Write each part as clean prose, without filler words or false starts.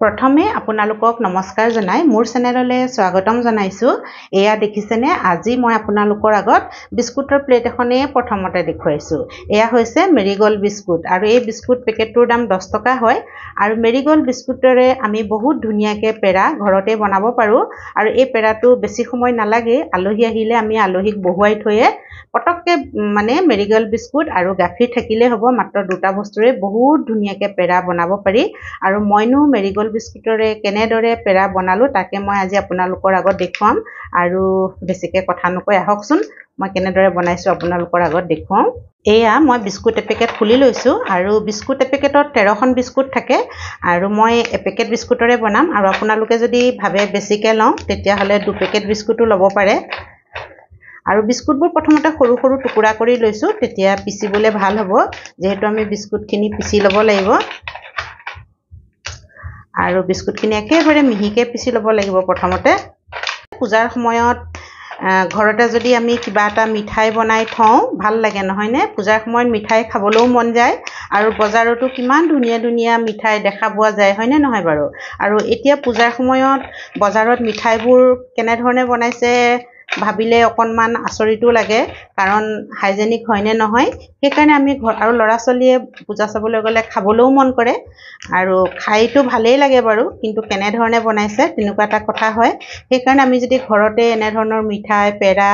প্ৰথমে আপোনালোকক নমস্কাৰ জনাই মোৰ চেনেললৈ স্বাগতম জনাইছো। এয়া দেখিছেনে, আজি মই আপোনালোকৰ আগত বিস্কুটৰ প্লেট এখনেই প্ৰথমতে দেখুৱাইছো। এয়া হৈছে মেৰিগোল্ড বিস্কুট আৰু এই বিস্কুট পেকেটটোৰ দাম 10 টকা হয়। আৰু মেৰিগোল্ড বিস্কুটৰে আমি বহুত ধুনীয়াকৈ পেৰা ঘৰতে বনাব পাৰোঁ। আৰু এই পেৰাটো বেছি সময় নালাগে, আলহী আহিলে আমি আলহীক বহুৱাই থৈয়ে পটককৈ মেৰিগোল্ড বিস্কুট আৰু গাখীৰ থাকিলে হ'ব। মাত্ৰ দুটা বস্তুৰে বহুত ধুনীয়াকৈ পেৰা বনাব পাৰি। আৰু মইনো মেৰিগোল্ড বিস্কুটৰে কেনেদৰে পেৰা বনালো তাকে মই আজি আপোনালোকৰ আগত দেখুৱাম। আৰু বেছিকৈ কথা নকৈ আহকচোন মই কেনেদৰে বনাইছো আপোনালোকৰ আগত দেখুৱাম। এয়া মই বিস্কুট এপেকেট খুলি লৈছো আৰু বিস্কুট এপেকেটত 13খন বিস্কুট থাকে আৰু মই এপেকেট বিস্কুটৰে বনাম। আৰু আপোনালোকে যদি ভাবে বেছিকৈ লওঁ তেতিয়াহ'লে 2 পেকেট বিস্কুটো ল'ব পাৰে। আৰু বিস্কুটবোৰ প্ৰথমতে সৰু সৰু টুকুৰা কৰি লৈছো, তেতিয়া পিচিবলৈ ভাল হ'ব, যিহেতু আমি বিস্কুটখিনি পিচি ল'ব লাগিব। আৰু বিস্কুটখিনি একেবাৰে মিহিকৈ পিচি ল'ব লাগিব। প্ৰথমতে পূজাৰ সময়ত ঘৰতে যদি আমি কিবা এটা মিঠাই বনাই থওঁ ভাল লাগে নহয়নে? পূজাৰ সময়ত মিঠাই খাবলৈও মন যায় আৰু বজাৰতো কিমান ধুনীয়া ধুনীয়া মিঠাই দেখা পোৱা যায়, হয়নে নহয় বাৰু? আৰু এতিয়া পূজাৰ সময়ত বজাৰত মিঠাইবোৰ কেনেধৰণে বনাইছে ভাবিলে অকণমান আচৰিতো লাগে, কাৰণ হাইজেনিক হয়নে নহয়। সেইকাৰণে আমি আৰু ল'ৰা ছোৱালীয়ে পূজা চাবলৈ গ'লে খাবলৈও মন কৰে আৰু খাইতো ভালেই লাগে বাৰু, কিন্তু কেনেধৰণে বনাইছে তেনেকুৱা এটা কথা হয়। সেইকাৰণে আমি যদি ঘৰতে এনেধৰণৰ মিঠাই পেৰা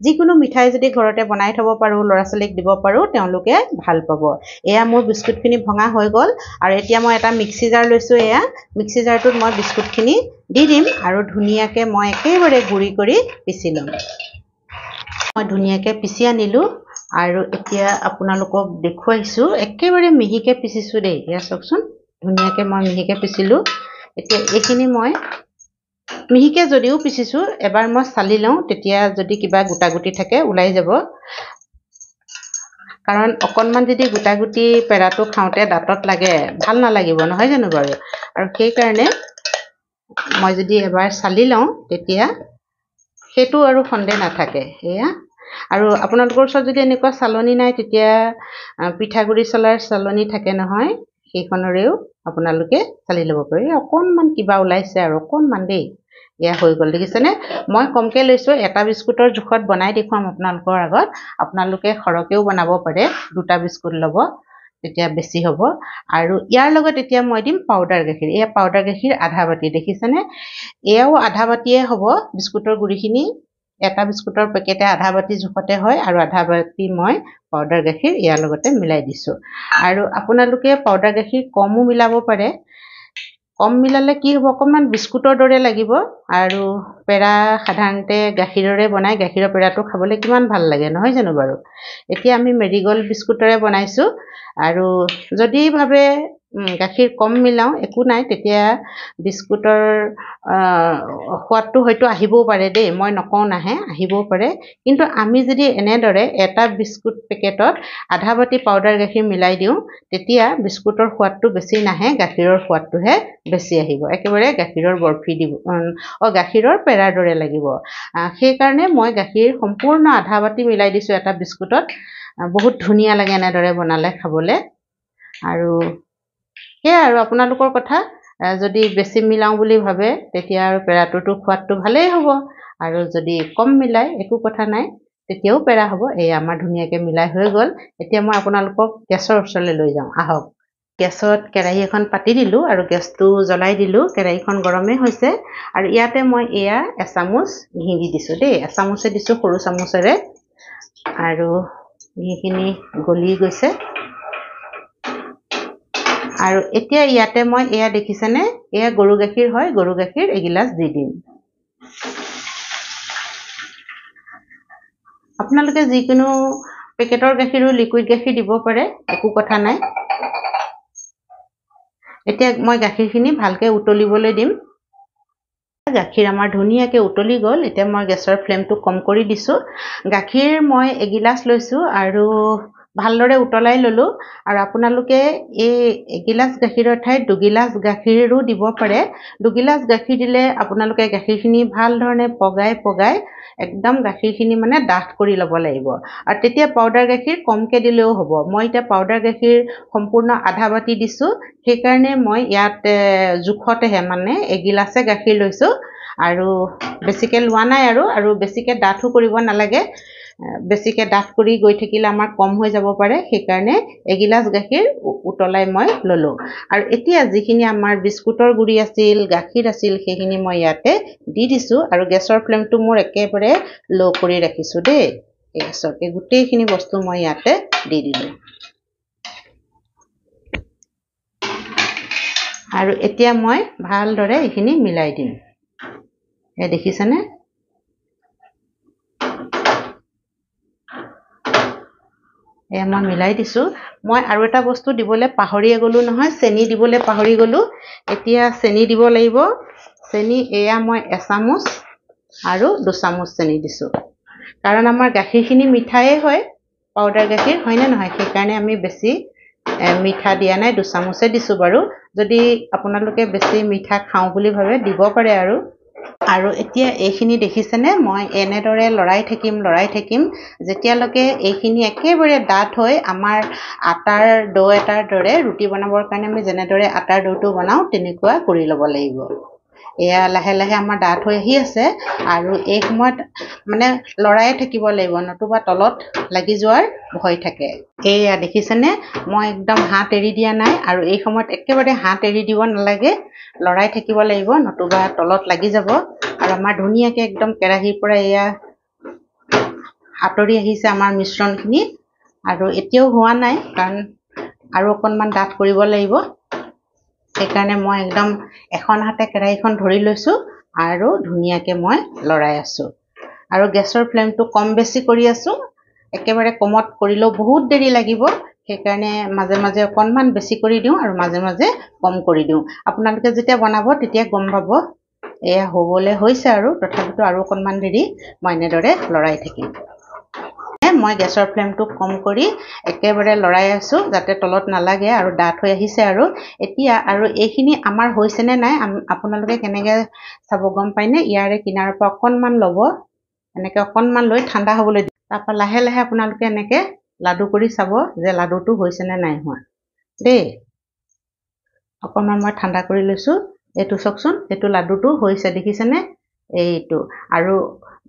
যিকোনো মিঠাই যদি ঘৰতে বনাই থ'ব পাৰোঁ, ল'ৰা ছোৱালীক দিব পাৰোঁ, তেওঁলোকে ভাল পাব। এয়া মোৰ বিস্কুটখিনি ভঙা হৈ গ'ল আৰু এতিয়া মই এটা মিক্সি জাৰ লৈছোঁ। এয়া মিক্সি জাৰটোত মই বিস্কুটখিনি দি দিম আৰু ধুনীয়াকৈ মই একেবাৰে গুড়ি কৰি পিচি ল'ম। মই ধুনীয়াকৈ পিচি আনিলোঁ আৰু এতিয়া আপোনালোকক দেখুৱাইছোঁ। একেবাৰে মিহিকৈ পিচিছোঁ দেই, এয়া চাওকচোন, ধুনীয়াকৈ মই মিহিকৈ পিচিলোঁ। এতিয়া এইখিনি মই মিহিকৈ যদিও পিচিছোঁ, এবাৰ মই চালি লওঁ, তেতিয়া যদি কিবা গোটা গুটি থাকে ওলাই যাব। কাৰণ অকণমান যদি গোটা গুটি পেৰাটো খাওঁতে দাঁতত লাগে ভাল নালাগিব, নহয় জানো বাৰু? আৰু সেইকাৰণে মই যদি এবাৰ চালি লওঁ তেতিয়া সেইটো আৰু সন্দেহ নাথাকে। এয়া আৰু আপোনালোকৰ ওচৰত যদি এনেকুৱা চালনী নাই, তেতিয়া পিঠাগুড়ি চলাৰ চালনী থাকে নহয়, সেইখনৰেও আপোনালোকে চালি ল'ব পাৰে। অকণমান কিবা ওলাইছে আৰু অকণমান দেই, এয়া হৈ গ'ল দেখিছেনে? মই কমকৈ লৈছোঁ, এটা বিস্কুটৰ জোখত বনাই দেখুৱাম আপোনালোকৰ আগত। আপোনালোকে সৰহকৈও বনাব পাৰে, 2টা বিস্কুট ল'ব, তেতিয়া বেছি হ'ব। আৰু ইয়াৰ লগত এতিয়া মই দিম পাউডাৰ গাখীৰ। এয়া পাউডাৰ গাখীৰ আধা বাতি, দেখিছেনে? এয়াও আধা বাতিয়ে হ'ব বিস্কুটৰ গুড়িখিনি। এটা বিস্কুটৰ পেকেটে আধা বাতি জোখতে হয় আৰু আধা বাতি মই পাউডাৰ গাখীৰ ইয়াৰ লগতে মিলাই দিছোঁ। আৰু আপোনালোকে পাউডাৰ গাখীৰ কমো মিলাব পাৰে। কম মিলালে কি হ'ব, অকণমান বিস্কুটৰ দৰে লাগিব। আৰু পেৰা সাধাৰণতে গাখীৰৰে বনাই, গাখীৰৰ পেৰাটো খাবলৈ কিমান ভাল লাগে, নহয় জানো বাৰু? এতিয়া আমি মেৰিগোল্ড বিস্কুটৰে বনাইছোঁ। আৰু যদি ভাবে গাখীৰ কম মিলাওঁ, একো নাই, তেতিয়া বিস্কুটৰ সোৱাদটো হয়তো আহিবও পাৰে দেই, মই নকওঁ নাহে, আহিবও পাৰে। কিন্তু আমি যদি এনেদৰে এটা বিস্কুট পেকেটত আধা বাতি পাউডাৰ গাখীৰ মিলাই দিওঁ, তেতিয়া বিস্কুটৰ সোৱাদটো বেছি নাহে, গাখীৰৰ সোৱাদটোহে বেছি আহিব। একেবাৰে গাখীৰৰ বৰফি দিব, গাখীৰৰ পেৰাৰ দৰে লাগিব। সেইকাৰণে মই গাখীৰ সম্পূৰ্ণ আধা বাতি মিলাই দিছোঁ এটা বিস্কুটত। বহুত ধুনীয়া লাগে এনেদৰে বনালে খাবলৈ। আৰু সেয়াই আৰু আপোনালোকৰ কথা, যদি বেছি মিলাওঁ বুলি ভাবে তেতিয়া আৰু পেৰাটোতো সোৱাদটো ভালেই হ'ব। আৰু যদি কম মিলাই একো কথা নাই, তেতিয়াও পেৰা হ'ব। এই আমাৰ ধুনীয়াকৈ মিলাই হৈ গ'ল। এতিয়া মই আপোনালোকক গেছৰ ওচৰলৈ লৈ যাওঁ, আহক। গেছত কেৰাহী এখন পাতি দিলোঁ আৰু গেছটো জ্বলাই দিলোঁ। কেৰাহীখন গৰমেই হৈছে আৰু ইয়াতে মই এয়া এচামুচ ঘি দি দিছোঁ দেই, এচামুচে দিছোঁ, সৰু চামুচেৰে। আৰু ঘিখিনি গলি গৈছে। আৰু এতিয়া ইয়াতে মই এয়া দেখিছেনে, এয়া গৰু গাখীৰ হয়, গৰু গাখীৰ এগিলাচ দি দিম। আপোনালোকে যিকোনো পেকেটৰ গাখীৰো লিকুইড গাখীৰ দিব পাৰে, একো কথা নাই। এতিয়া মই গাখীৰখিনি ভালকৈ উতলিবলৈ দিম। গাখীৰ আমাৰ ধুনীয়াকৈ উতলি গ'ল। এতিয়া মই গেছৰ ফ্লেমটো কম কৰি দিছোঁ। গাখীৰ মই এগিলাচ লৈছোঁ আৰু ভালদৰে উতলাই ললোঁ আৰু আপোনালোকে এই এগিলাচ গাখীৰৰ ঠাইত 2 গিলাচ গাখীৰো দিব পাৰে। 2 গিলাচ গাখীৰ দিলে আপোনালোকে গাখীৰখিনি ভাল ধৰণে পগাই একদম গাখীৰখিনি মানে ডাঠ কৰি ল'ব লাগিব আৰু তেতিয়া পাউডাৰ গাখীৰ কমকৈ দিলেও হ'ব। মই এতিয়া পাউডাৰ গাখীৰ সম্পূৰ্ণ আধা বাটি দিছোঁ, সেইকাৰণে মই ইয়াত জোখতেহে মানে এগিলাচে গাখীৰ লৈছোঁ আৰু বেছিকৈ লোৱা নাই আৰু বেছিকৈ ডাঠো কৰিব নালাগে। বেছিকৈ ডাঠ কৰি গৈ থাকিলে আমাৰ কম হৈ যাব পাৰে, সেইকাৰণে এগিলাচ গাখীৰ উতলাই মই ল'লোঁ আৰু এতিয়া যিখিনি আমাৰ বিস্কুটৰ গুড়ি আছিল, গাখীৰ আছিল, সেইখিনি মই ইয়াতে দি দিছোঁ আৰু গেছৰ ফ্লেমটো মোৰ একেবাৰে ল' কৰি ৰাখিছোঁ দেই। গেছতে গোটেইখিনি বস্তু মই ইয়াতে দি দিলোঁ আৰু এতিয়া মই ভালদৰে এইখিনি মিলাই দিম। এই দেখিছেনে? এয়া মই মিলাই দিছোঁ। মই আৰু এটা বস্তু দিবলৈ পাহৰিয়ে গ'লোঁ নহয়, চেনি দিবলৈ পাহৰি গ'লোঁ। এতিয়া চেনি দিব লাগিব। চেনি এয়া মই এচামুচ আৰু 2 চামুচ চেনি দিছোঁ, কাৰণ আমাৰ গাখীৰখিনি মিঠায়ে হয়, পাউডাৰ গাখীৰ হয়নে নহয়, সেইকাৰণে আমি বেছি মিঠা দিয়া নাই, 2 চামুচে দিছোঁ বাৰু। যদি আপোনালোকে বেছি মিঠা খাওঁ বুলি ভাবে দিব পাৰে আৰু এতিয়া এইখিনি দেখিছেনে, মই এনেদৰে লৰাই থাকিম যেতিয়ালৈকে এইখিনি একেবাৰে ডাঠ হৈ আমাৰ আটাৰ ডো এটাৰ দৰে, ৰুটি বনাবৰ কাৰণে আমি যেনেদৰে আটাৰ ডোটো বনাওঁ তেনেকুৱা কৰি ল'ব লাগিব। এয়া লাহে লাহে আমাৰ ডাঠ হৈ আহি আছে আৰু এই সময়ত মানে লৰাই থাকিব লাগিব, নতুবা তলত লাগি যোৱাৰ ভয় থাকে। এয়া দেখিছেনে, মই একদম হাত এৰি দিয়া নাই আৰু এই সময়ত একেবাৰে হাত এৰি দিব নালাগে, লৰাই থাকিব লাগিব, নতুবা তলত লাগি যাব আৰু আমাৰ ধুনীয়াকৈ একদম কেৰাহীৰ পৰা এয়া আঁতৰি আহিছে আমাৰ মিশ্ৰণখিনি আৰু এতিয়াও হোৱা নাই, কাৰণ আৰু অকণমান ডাঠ কৰিব লাগিব। সেইকাৰণে মই একদম এখন হাতে কেৰাহীখন ধৰি লৈছোঁ আৰু ধুনীয়াকৈ মই লৰাই আছোঁ আৰু গেছৰ ফ্লেমটো কম বেছি কৰি আছোঁ। একেবাৰে কমত কৰিলেও বহুত দেৰি লাগিব, সেইকাৰণে মাজে মাজে অকণমান বেছি কৰি দিওঁ আৰু মাজে মাজে কম কৰি দিওঁ। আপোনালোকে যেতিয়া বনাব তেতিয়া গম পাব। এয়া হ'বলৈ হৈছে আৰু তথাপিতো আৰু অকণমান দেৰি মই এনেদৰে লৰাই থাকিম। মই গেছৰ ফ্লেমটো কম কৰি একেবাৰে লৰাই আছোঁ যাতে তলত নালাগে আৰু ডাঠ হৈ আহিছে আৰু এতিয়া আৰু এইখিনি আমাৰ হৈছেনে নাই আপোনালোকে কেনেকৈ চাব গম পায়নে? ইয়াৰে কিনাৰৰ পৰা অকণমান ল'ব, এনেকৈ অকণমান লৈ ঠাণ্ডা হ'বলৈ দিব। তাৰপৰা লাহে লাহে আপোনালোকে এনেকৈ লাডু কৰি চাব যে লাডুটো হৈছেনে নাই হোৱা দেই। অকণমান মই ঠাণ্ডা কৰি লৈছোঁ। এইটো চাওকচোন, এইটো লাডুটো হৈছে দেখিছেনে? এইটো আৰু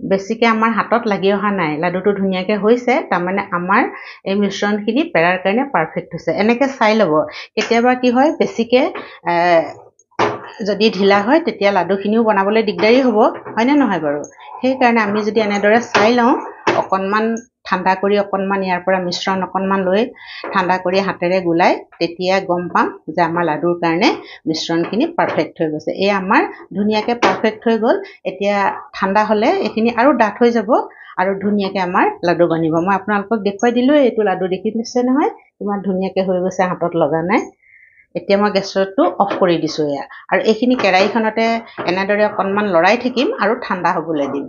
বেছিকৈ আমাৰ হাতত লাগি অহা নাই, লাডুটো ধুনীয়াকৈ হৈছে, তাৰমানে আমাৰ এই মিশ্ৰণখিনি পেৰাৰ কাৰণে পাৰফেক্ট হৈছে। এনেকৈ চাই ল'ব। কেতিয়াবা কি হয়, বেছিকৈ যদি ঢিলা হয় তেতিয়া লাডুখিনিও বনাবলৈ দিগদাৰী হ'ব, হয়নে নহয় বাৰু? সেইকাৰণে আমি যদি এনেদৰে চাই লওঁ, অকণমান ঠাণ্ডা কৰি অকণমান ইয়াৰ পৰা মিশ্ৰণ অকণমান লৈ ঠাণ্ডা কৰি হাতেৰে গুলাই, তেতিয়া গম পাম যে আমাৰ লাডুৰ কাৰণে মিশ্ৰণখিনি পাৰফেক্ট হৈ গৈছে। এয়া আমাৰ ধুনীয়াকৈ পাৰফেক্ট হৈ গ'ল। এতিয়া ঠাণ্ডা হ'লে এইখিনি আৰু ডাঠ হৈ যাব আৰু ধুনীয়াকৈ আমাৰ লাডু বনিব। মই আপোনালোকক দেখুৱাই দিলোঁ, এইটো লাডু দেখিছে নহয় ইমান ধুনীয়াকৈ হৈ গৈছে, হাতত লগা নাই। এতিয়া মই গেছটো অফ কৰি দিছোঁ এয়া আৰু এইখিনি কেৰাহীখনতে এনেদৰে অকণমান লৰাই থাকিম আৰু ঠাণ্ডা হ'বলৈ দিম।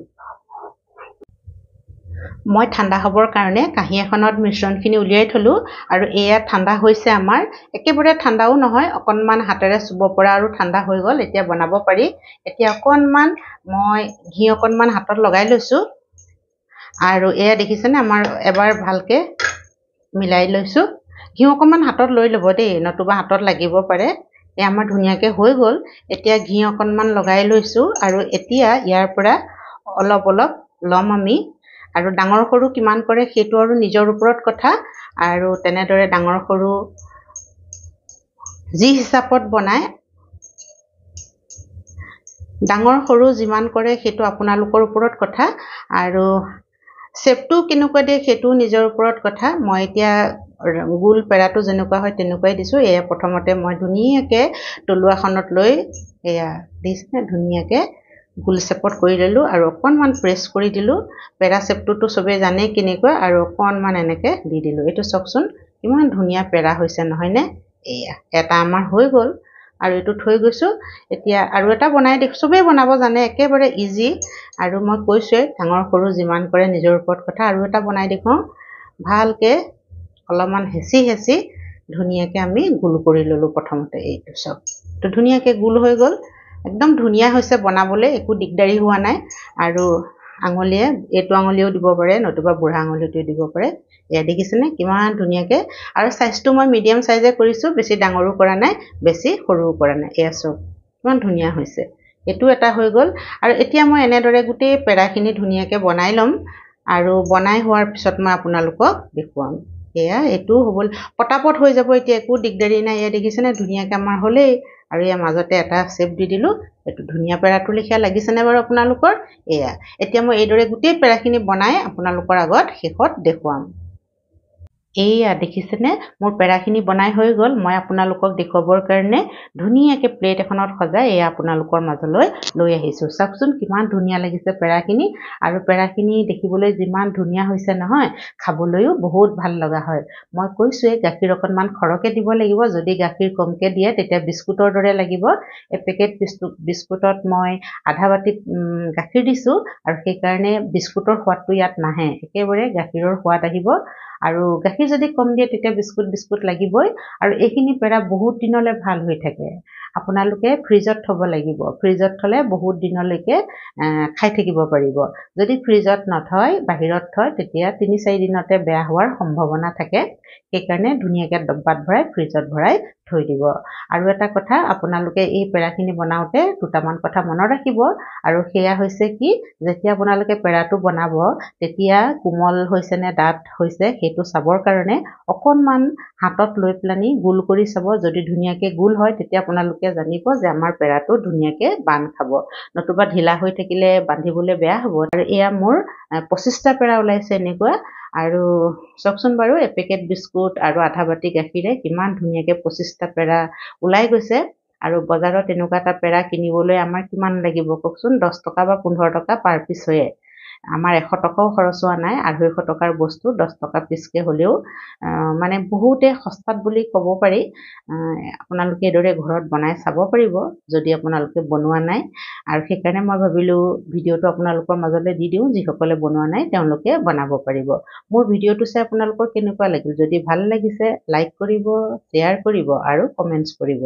মই ঠাণ্ডা হ'বৰ কাৰণে কাঁহী এখনত মিশ্ৰণখিনি উলিয়াই থলোঁ আৰু এয়া ঠাণ্ডা হৈছে আমাৰ। একেবাৰে ঠাণ্ডাও নহয়, অকণমান হাতেৰে চুব পৰা আৰু ঠাণ্ডা হৈ গ'ল। এতিয়া বনাব পাৰি। এতিয়া অকণমান মই ঘি অকণমান হাতত লগাই লৈছোঁ আৰু এয়া দেখিছেনে, আমাৰ এবাৰ ভালকৈ মিলাই লৈছোঁ। ঘি অকণমান হাতত লৈ ল'ব দেই, নতুবা হাতত লাগিব পাৰে। এয়া আমাৰ ধুনীয়াকৈ হৈ গ'ল। এতিয়া ঘি অকণমান লগাই লৈছোঁ আৰু এতিয়া ইয়াৰ পৰা অলপ অলপ ল'ম আমি আৰু ডাঙৰ সৰু কিমান কৰে সেইটো আৰু নিজৰ ওপৰত কথা আৰু তেনেদৰে ডাঙৰ সৰু যি হিচাপত বনায়, ডাঙৰ সৰু যিমান কৰে সেইটো আপোনালোকৰ ওপৰত কথা আৰু শ্বেপটো কেনেকুৱা দিয়ে সেইটো নিজৰ ওপৰত কথা। মই এতিয়া গোল পেৰাটো যেনেকুৱা হয় তেনেকুৱাই দিছোঁ। এয়া প্ৰথমতে মই ধুনীয়াকৈ তলুৱাখনত লৈ এয়া দিছে ধুনীয়াকৈ গোল শ্বেপত কৰি ল'লোঁ আৰু অকণমান প্ৰেছ কৰি দিলোঁ। পেৰা শ্বেপটোতো চবেই জানেই কেনেকুৱা আৰু অকণমান এনেকৈ দি দিলোঁ। এইটো চাওকচোন ইমান ধুনীয়া পেৰা হৈছে নহয়নে? এয়া এটা আমাৰ হৈ গ'ল আৰু এইটো থৈ গৈছোঁ। এতিয়া আৰু এটা বনাই চবেই বনাব জানে, একেবাৰে ইজি আৰু মই কৈছোঁৱেই ডাঙৰ সৰু যিমান কৰে নিজৰ ওপৰত কথা। আৰু এটা বনাই দেখুৱাওঁ, ভালকৈ অলপমান হেঁচি ধুনীয়াকৈ আমি গোল কৰি ল'লোঁ প্ৰথমতে এইটো চব তো ধুনীয়াকৈ গোল হৈ গ'ল একদম ধুনীয়া হৈছে বনাবলৈ একো দিগদাৰি হোৱা নাই আৰু আঙুলিয়ে এইটো আঙুলিও দিব পাৰে নতুবা বুঢ়া আঙুলিটোও দিব পাৰে এয়া দেখিছেনে কিমান ধুনীয়াকৈ আৰু সাইজটো মই মিডিয়াম সাইজে কৰিছোঁ বেছি ডাঙৰো কৰা নাই বেছি সৰুও কৰা নাই এয়া চব কিমান ধুনীয়া হৈছে এইটো এটা হৈ গ'ল আৰু এতিয়া মই এনেদৰে গোটেই পেৰাখিনি ধুনীয়াকৈ বনাই ল'ম আৰু বনাই হোৱাৰ পিছত মই আপোনালোকক দেখুৱাম এয়া এইটো হ'ব পটাপট হৈ যাব এতিয়া একো দিগদাৰি নাই এয়া দেখিছেনে ধুনীয়াকৈ আমাৰ হ'লেই আৰু ইয়াৰ মাজতে এটা শেপ দি দিলোঁ এইটো ধুনীয়া পেৰাটো লেখীয়া লাগিছেনে বাৰু আপোনালোকৰ এয়া এতিয়া মই এইদৰে গোটেই পেৰাখিনি বনাই আপোনালোকৰ আগত শেষত দেখুৱাম এইয়া দেখিছেনে মোৰ পেৰাখিনি বনাই হৈ গ'ল মই আপোনালোকক দেখুৱাবৰ কাৰণে ধুনীয়াকৈ প্লেট এখনত সজাই এয়া আপোনালোকৰ মাজলৈ লৈ আহিছোঁ চাওকচোন কিমান ধুনীয়া লাগিছে পেৰাখিনি আৰু পেৰাখিনি দেখিবলৈ যিমান ধুনীয়া হৈছে নহয় খাবলৈও বহুত ভাল লগা হয় মই কৈছোঁৱে গাখীৰ অকণমান সৰহকৈ দিব লাগিব যদি গাখীৰ কমকৈ দিয়ে তেতিয়া বিস্কুটৰ দৰে লাগিব এপেকেট বিস্কুটত মই আধা বাতি গাখীৰ দিছোঁ আৰু সেইকাৰণে বিস্কুটৰ সোৱাদটো ইয়াত নাহে একেবাৰে গাখীৰৰ সোৱাদ আহিব আৰু গাখীৰ যদি কম দিয়ে তেতিয়া বিস্কুট লাগিবই আৰু এইখিনি পেৰা বহুত দিনলৈ ভাল হৈ থাকে আপোনালোকে ফ্ৰিজত থ'ব লাগিব ফ্ৰিজত থ'লে বহুত দিনলৈকে খাই থাকিব পাৰিব যদি ফ্ৰিজত নথয় বাহিৰত থয় তেতিয়া 3-4 দিনতে বেয়া হোৱাৰ সম্ভাৱনা থাকে সেইকাৰণে ধুনীয়াকৈ ডব্বাত ভৰাই ফ্ৰিজত ভৰাই থৈ দিব আৰু এটা কথা আপোনালোকে এই পেৰাখিনি বনাওঁতে দুটামান কথা মনত ৰাখিব আৰু সেয়া হৈছে কি যেতিয়া আপোনালোকে পেৰাটো বনাব তেতিয়া কোমল হৈছে নে ডাঠ হৈছে সেইটো চাবৰ কাৰণে অকণমান হাতত লৈ পেলানি গোল কৰি চাব যদি ধুনীয়াকৈ গোল হয় তেতিয়া আপোনালোকে জানিব যে আমাৰ পেৰাটো ধুনীয়াকৈ বান্ধ খাব নতুবা ঢিলা হৈ থাকিলে বান্ধিবলৈ বেয়া হ'ব আৰু এয়া মোৰ 25টা পেৰা ওলাইছে এনেকুৱা আৰু চাওকচোন বাৰু এপেকেট বিস্কুট আৰু আধা বাতি গাখীৰে কিমান ধুনীয়াকৈ 25টা পেৰা ওলাই গৈছে আৰু বজাৰত এনেকুৱা এটা পেৰা কিনিবলৈ আমাৰ কিমান লাগিব কওকচোন 10 টকা বা 15 টকা পাৰ পিচ হয়ে আমাৰ 100 টকাও খৰচ হোৱা নাই 250 টকাৰ বস্তু 10 টকা পিচকৈ হ'লেও মানে বহুতে সস্তাত বুলি ক'ব পাৰি আপোনালোকে এইদৰে ঘৰত বনাই চাব পাৰিব যদি আপোনালোকে বনোৱা নাই আৰু সেইকাৰণে মই ভাবিলোঁ ভিডিঅ'টো আপোনালোকৰ মাজলৈ দি দিওঁ যিসকলে বনোৱা নাই তেওঁলোকে বনাব পাৰিব মোৰ ভিডিঅ'টো চাই আপোনালোকৰ কেনেকুৱা লাগিল যদি ভাল লাগিছে লাইক কৰিব শ্বেয়াৰ কৰিব আৰু কমেণ্টছ কৰিব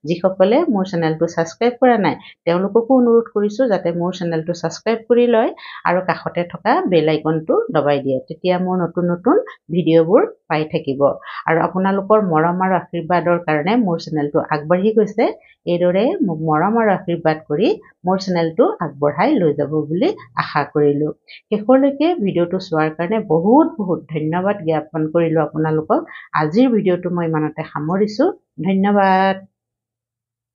যিসকলে মোৰ চেনেলটো ছাবস্ক্ৰাইব কৰা নাই তেওঁলোককো অনুৰোধ কৰিছোঁ যাতে মোৰ চেনেলটো ছাবস্ক্ৰাইব কৰি লয় আৰু কাষতে থকা বেল আইকনটো দবাই দিয়ে তেতিয়া মোৰ নতুন ভিডিঅ'বোৰ পাই থাকিব আৰু আপোনালোকৰ মৰম আৰু আশীৰ্বাদৰ কাৰণে মোৰ চেনেলটো আগবাঢ়ি গৈছে এইদৰে মোক মৰম আৰু আশীৰ্বাদ কৰি মোৰ চেনেলটো আগবঢ়াই লৈ যাব বুলি আশা কৰিলোঁ শেষলৈকে ভিডিঅ'টো চোৱাৰ কাৰণে বহুত ধন্যবাদ জ্ঞাপন কৰিলোঁ আপোনালোকক আজিৰ ভিডিঅ'টো মই ইমানতে সামৰিছোঁ ধন্যবাদ